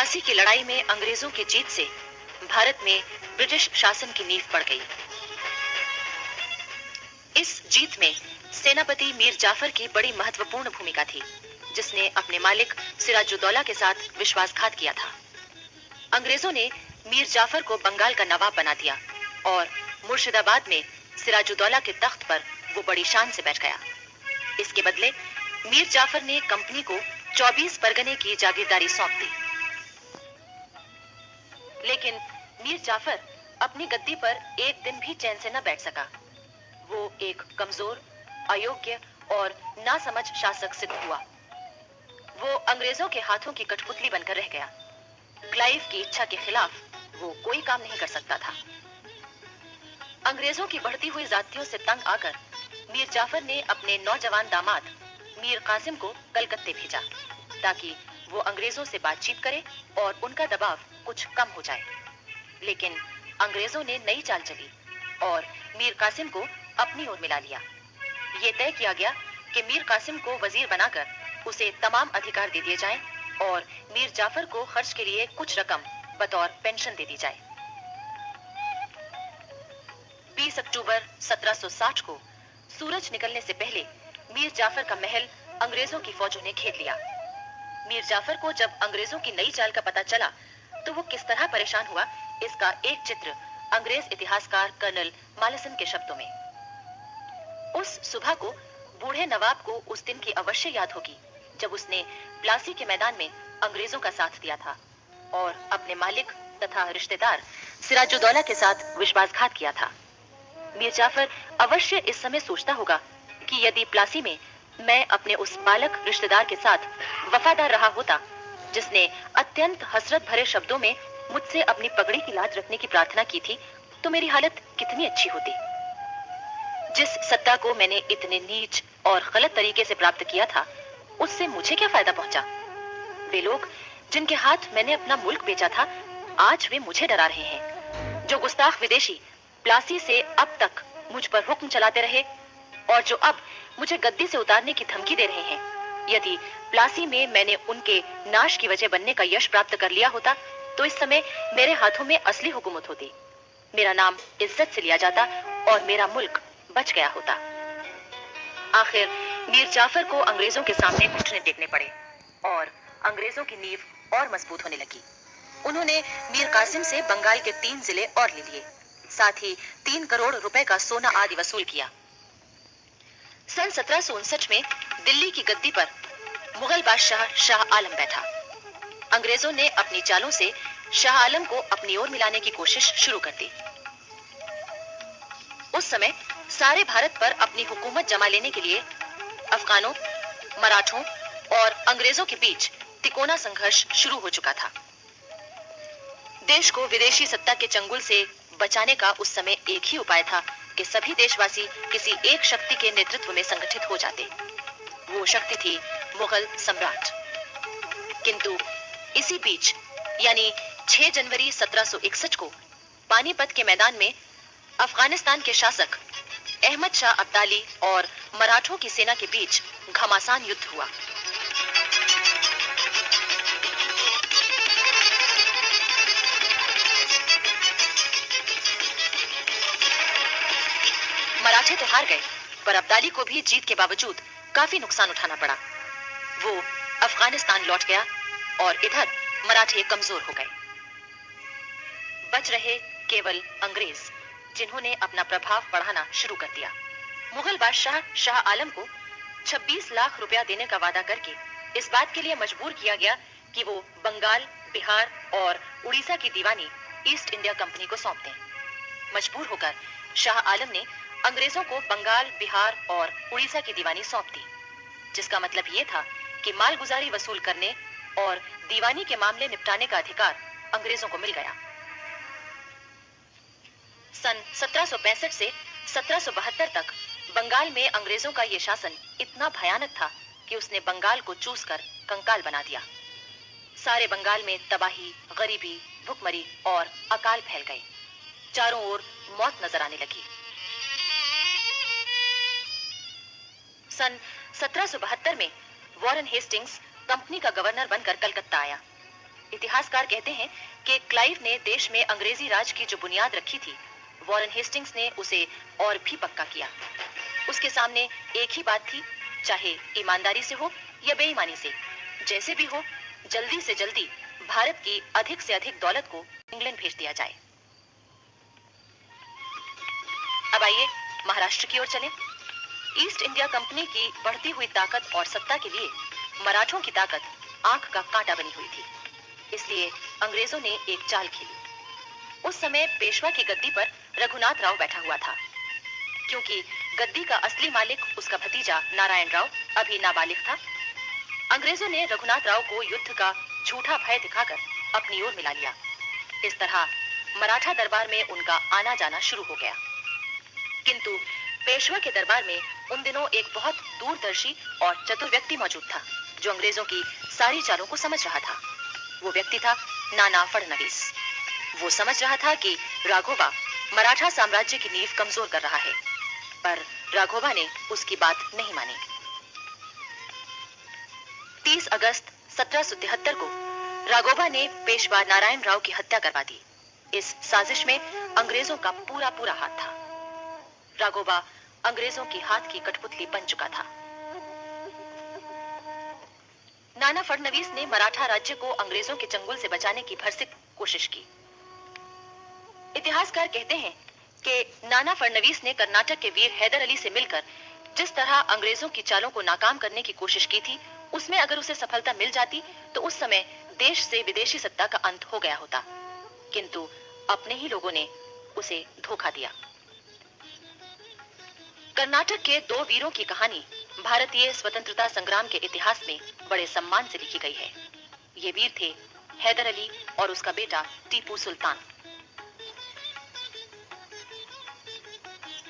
प्लासी की लड़ाई में अंग्रेजों की जीत से भारत में ब्रिटिश शासन की नींव पड़ गई। इस जीत में सेनापति मीर जाफर की बड़ी महत्वपूर्ण भूमिका थी, जिसने अपने मालिक सिराजुद्दौला के साथ विश्वासघात किया था। अंग्रेजों ने मीर जाफर को बंगाल का नवाब बना दिया और मुर्शिदाबाद में सिराजुद्दौला के तख्त पर वो बड़ी शान से बैठ गया। इसके बदले मीर जाफर ने कंपनी को 24 परगने की जागीरदारी सौंप दी। लेकिन मीर जाफर अपनी गद्दी पर एक दिन भी चैन से न बैठ सका। वो एक कमजोर, अयोग्य और नासमझ शासक सिद्ध हुआ। वो अंग्रेजों के हाथों की कठपुतली बनकर रह गया। क्लाइव की इच्छा के खिलाफ वो कोई काम नहीं कर सकता था। अंग्रेजों की बढ़ती हुई जातियों से तंग आकर मीर जाफर ने अपने नौजवान दामाद मीर कासिम को कलकत्ते भेजा, ताकि वो अंग्रेजों से बातचीत करे और उनका दबाव कुछ कम हो जाए। लेकिन अंग्रेजों ने नई चाल चली और मीर कासिम को अपनी ओर मिला लिया। ये तय किया गया कि मीर कासिम को वजीर बनाकर उसे तमाम अधिकार दे दिए जाएं और मीर जाफर को खर्च के लिए कुछ रकम बतौर पेंशन दे दी जाए। 20 अक्टूबर 1760 को सूरज निकलने से पहले मीर जाफर का महल अंग्रेजों की फौजों ने घेर लिया। मीर जाफर को जब अंग्रेजों की नई चाल का पता चला तो वो किस तरह परेशान हुआ, इसका एक चित्र अंग्रेज इतिहासकार कर्नल मालेसन के शब्दों में। उस सुबह को बूढ़े नवाब को उस दिन की अवश्य याद होगी जब उसने प्लासी के मैदान में अंग्रेजों का साथ दिया था और अपने मालिक तथा रिश्तेदार सिराजुद्दौला के साथ विश्वासघात किया था। मीर जाफर अवश्य इस समय सोचता होगा कि यदि प्लासी में मैं अपने उस बालक रिश्तेदार के साथ वफादार रहा होता, जिसने अत्यंत हसरत भरे शब्दों में मुझसे अपनी पगड़ी की लाज रखने की प्रार्थना की थी, तो मेरी हालत कितनी अच्छी होती। जिस सत्ता को मैंने इतने नीच और गलत तरीके से प्राप्त किया था, उससे मुझे क्या फायदा पहुंचा? वे लोग जिनके हाथ मैंने अपना मुल्क बेचा था, आज वे मुझे डरा रहे हैं। जो गुस्ताख विदेशी प्लासी से अब तक मुझ पर हुक्म चलाते रहे और जो अब मुझे गद्दी से उतारने की धमकी दे रहे हैं, यदि प्लासी में मैंने उनके नाश की वजह बनने का यश प्राप्त कर लिया होता, तो इस समय मेरे हाथों में असली हुकूमत होती। मेरा नाम इज्जत से लिया जाता और मेरा मुल्क बच गया होता। आखिर मीर जाफर को अंग्रेजों के सामने घुटने टेकने पड़े और अंग्रेजों की नींव और मजबूत होने लगी। उन्होंने मीर कासिम से बंगाल के 3 जिले और ले लिए, साथ ही 3 करोड़ रुपए का सोना आदि वसूल किया। सन 1759 में दिल्ली की गद्दी पर मुगल बादशाह शाह आलम बैठा। अंग्रेजों ने अपनी चालों से शाह आलम को अपनी ओर मिलाने की कोशिश शुरू कर दी। उस समय सारे भारत पर अपनी हुकूमत जमा लेने के लिए अफगानों, मराठों और अंग्रेजों के बीच तिकोना संघर्ष शुरू हो चुका था। देश को विदेशी सत्ता के चंगुल से बचाने का उस समय एक ही उपाय था कि सभी देशवासी किसी एक शक्ति के नेतृत्व में संगठित हो जाते। वो शक्ति थी मुगल सम्राट। किंतु इसी बीच यानी 6 जनवरी 1761 को पानीपत के मैदान में अफगानिस्तान के शासक अहमद शाह अब्दाली और मराठों की सेना के बीच घमासान युद्ध हुआ। मराठे तो हार गए, पर अब्दाली को भी जीत के बावजूद काफी नुकसान उठाना पड़ा। वो अफगानिस्तान लौट गया और इधर मराठे कमजोर हो गए। बच रहे केवल अंग्रेज, जिन्होंने अपना प्रभाव बढ़ाना शुरू कर दिया। मुगल बादशाह शाह आलम को 26 लाख रुपया देने का वादा करके इस बात के लिए मजबूर किया गया कि वो बंगाल, बिहार और उड़ीसा की दीवानी ईस्ट इंडिया कंपनी को सौंप दें। मजबूर होकर शाह आलम ने अंग्रेजों को बंगाल, बिहार और उड़ीसा की दीवानी सौंप दी, जिसका मतलब ये था कि मालगुजारी वसूल करने और दीवानी के मामले निपटाने का अधिकार अंग्रेजों को मिल गया। सन 1765 से 1772 तक बंगाल में अंग्रेजों का ये शासन इतना भयानक था कि उसने बंगाल को चूस कर कंकाल बना दिया। सारे बंगाल में तबाही, गरीबी, भुखमरी और अकाल फैल गए। चारों ओर मौत नजर आने लगी। सन 1772 में वॉरेन हेस्टिंग्स कंपनी का गवर्नर बनकर कलकत्ता आया। इतिहासकार कहते हैं कि क्लाइव ने देश में अंग्रेजी राज की जो बुनियाद रखी थी, वॉरेन हेस्टिंग्स ने उसे और भी पक्का किया। उसके सामने एक ही बात थी, चाहे ईमानदारी से हो या बेईमानी से, जैसे भी हो, जल्दी से जल्दी भारत की अधिक से अधिक दौलत को इंग्लैंड भेज दिया जाए। अब आइए महाराष्ट्र की ओर चलें। ईस्ट इंडिया कंपनी की बढ़ती हुई ताकत और सत्ता के लिए मराठों की ताकत आंख का कांटा बनी हुई थी। इसलिए अंग्रेजों ने एक चाल खेली। उस समय पेशवा की गद्दी पर रघुनाथ राव बैठा हुआ था। क्योंकि गद्दी का असली मालिक उसका भतीजा नारायण राव अभी नाबालिग था, अंग्रेजों ने रघुनाथ राव को युद्ध का झूठा भय दिखाकर अपनी ओर मिला लिया। इस तरह मराठा दरबार में उनका आना जाना शुरू हो गया। किंतु पेशवा के दरबार में उन दिनों एक बहुत दूरदर्शी और चतुर व्यक्ति मौजूद था, जो अंग्रेजों की सारी चालों को समझ रहा था। वो व्यक्ति था नाना फडणवीस। वो समझ रहा था कि राघोबा मराठा साम्राज्य की नींव कमजोर कर रहा है, पर राघोबा ने उसकी बात नहीं मानी। 30 अगस्त 1773 को राघोबा ने पेशवा नारायण राव की हत्या करवा दी। इस साजिश में अंग्रेजों का पूरा हाथ था। राघोबा अंग्रेजों की हाथ की कठपुतली बन चुका था। नाना फडणवीस ने मराठा राज्य को अंग्रेजों के चंगुल से बचाने की भरसक कोशिश की। इतिहासकार कहते हैं कि नाना फडणवीस ने कर्नाटक के वीर हैदर अली से मिलकर जिस तरह अंग्रेजों की चालों को नाकाम करने की कोशिश की थी, उसमें अगर उसे सफलता मिल जाती तो उस समय देश से विदेशी सत्ता का अंत हो गया होता। किंतु अपने ही लोगों ने उसे धोखा दिया। कर्नाटक के दो वीरों की कहानी भारतीय स्वतंत्रता संग्राम के इतिहास में बड़े सम्मान से लिखी गई है। ये वीर थे हैदर अली और उसका बेटा टीपू सुल्तान।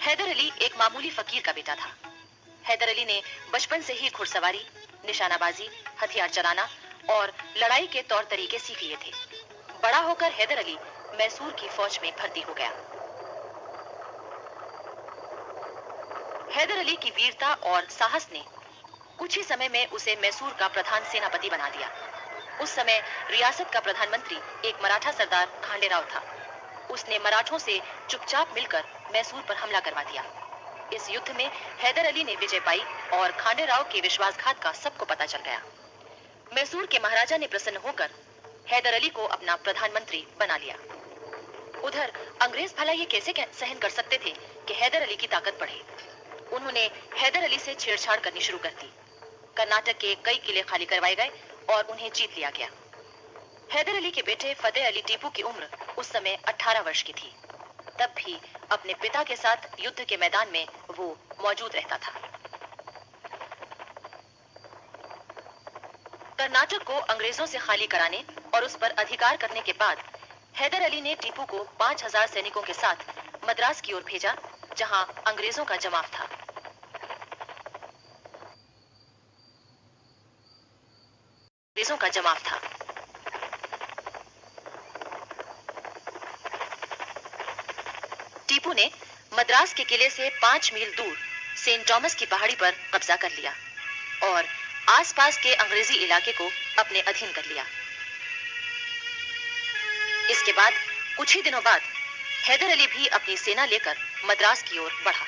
हैदर अली एक मामूली फकीर का बेटा था। हैदर अली ने बचपन से ही घुड़सवारी, निशानाबाजी, हथियार चलाना और लड़ाई के तौर तरीके सीख लिए थे। बड़ा होकर हैदर अली मैसूर की फौज में भर्ती हो गया। हैदर अली की वीरता और साहस ने कुछ ही समय में उसे मैसूर का प्रधान सेनापति बना दिया। उस समय रियासत का प्रधानमंत्री एक मराठा सरदार खांडेराव था। उसने मराठों से चुपचाप मिलकर मैसूर पर हमला करवा दिया। इस युद्ध में हैदर अली ने विजय पाई और खांडेराव के विश्वासघात का सबको पता चल गया। मैसूर के महाराजा ने प्रसन्न होकर हैदर अली को अपना प्रधानमंत्री बना लिया। उधर अंग्रेज भला ये कैसे सहन कर सकते थे कि हैदर अली की ताकत बढ़े। उन्होंने हैदर अली से छेड़छाड़ करनी शुरू कर दी। कर्नाटक के कई किले खाली करवाए गए और उन्हें जीत लिया गया। हैदर अली के बेटे फतेह अली टीपू की उम्र उस समय 18 वर्ष की थी। तब भी अपने पिता के साथ युद्ध के मैदान में वो मौजूद रहता था। कर्नाटक को अंग्रेजों से खाली कराने और उस पर अधिकार करने के बाद हैदर अली ने टीपू को 5000 सैनिकों के साथ मद्रास की ओर भेजा, जहां अंग्रेजों का जमाव था। टीपू ने मद्रास के किले से 5 मील दूर सेंट थॉमस की पहाड़ी पर कब्जा कर लिया और आसपास के अंग्रेजी इलाके को अपने अधीन कर लिया। इसके बाद कुछ ही दिनों बाद हैदर अली भी अपनी सेना लेकर मद्रास की ओर बढ़ा।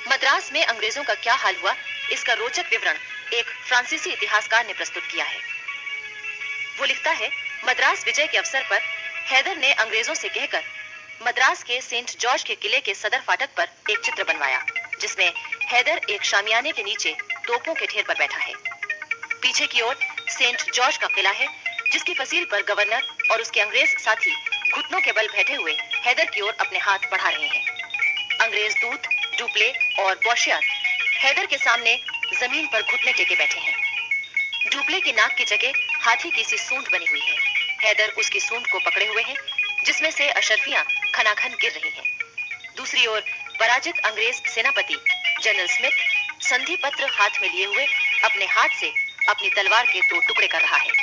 मद्रास में अंग्रेजों का क्या हाल हुआ, इसका रोचक विवरण एक फ्रांसीसी इतिहासकार ने प्रस्तुत किया है। वो लिखता है, मद्रास विजय के अवसर पर हैदर ने अंग्रेजों से कहकर मद्रास के सेंट जॉर्ज के किले के सदर फाटक पर एक चित्र बनवाया, जिसमें हैदर एक शामियाने के नीचे तोपों के ढेर पर बैठा है। पीछे की ओर सेंट जॉर्ज का किला है, जिसकी फसील पर गवर्नर और उसके अंग्रेज साथी घुटनों के बल बैठे हुए हैदर की ओर अपने हाथ बढ़ा रहे हैं। अंग्रेज दूत, डुप्ले और बॉशियार हैदर के सामने जमीन पर घुटने टेके बैठे हैं। डुप्ले की नाक की जगह हाथी की सी सूंड बनी हुई है। हैदर उसकी सूंड को पकड़े हुए हैं, जिसमें से अशर्फियां खनाखन गिर रही हैं। दूसरी ओर पराजित अंग्रेज सेनापति जनरल स्मिथ संधि पत्र हाथ में लिए हुए अपने हाथ से अपनी तलवार के 2 टुकड़े कर रहा है।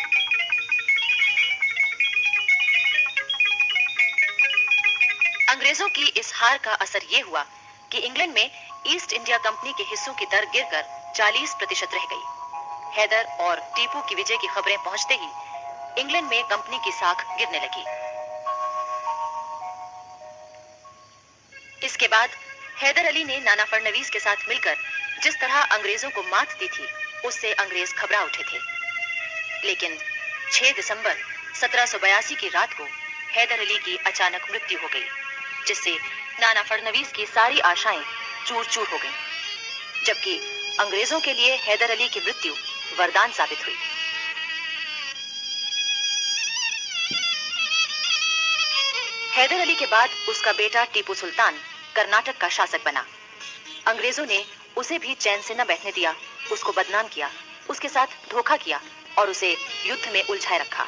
अंग्रेजों की इस हार का असर ये हुआ कि इंग्लैंड में ईस्ट इंडिया कंपनी के हिस्सों की दर गिरकर 40% रह गई। हैदर और टीपू की विजय की खबरें पहुंचते ही इंग्लैंड में कंपनी की साख गिरने लगी। इसके बाद हैदर अली ने नाना फडणवीस के साथ मिलकर जिस तरह अंग्रेजों को मात दी थी, उससे अंग्रेज घबरा उठे थे। लेकिन 6 दिसंबर 1782 की रात को हैदर अली की अचानक मृत्यु हो गई, जिससे नाना फडणवीस की सारी आशाएं चूर-चूर हो गईं। जबकि अंग्रेजों के लिए हैदर अली की मृत्यु वरदान साबित हुई। हैदर अली के बाद उसका बेटा टीपू सुल्तान कर्नाटक का शासक बना। अंग्रेजों ने उसे भी चैन से न बैठने दिया, उसको बदनाम किया, उसके साथ धोखा किया और उसे युद्ध में उलझाए रखा।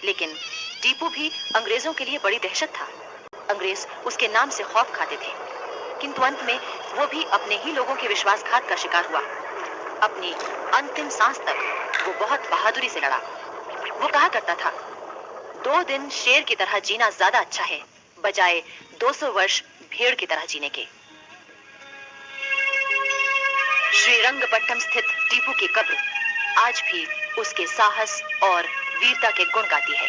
लेकिन टीपू भी अंग्रेजों के लिए बड़ी दहशत था। अंग्रेज उसके नाम से खौफ खाते थे, किंतु अंत में वो भी अपने ही लोगों के विश्वासघात का शिकार हुआ। अपनी अंतिम सांस तक वो बहुत बहादुरी से लड़ा। वो कहा करता था, 2 दिन शेर की तरह जीना ज्यादा अच्छा है, बजाय 200 वर्ष भेड़ की तरह जीने के। श्रीरंगपट्टनम स्थित टीपू की कब्र आज भी उसके साहस और वीरता के गुण गाती है।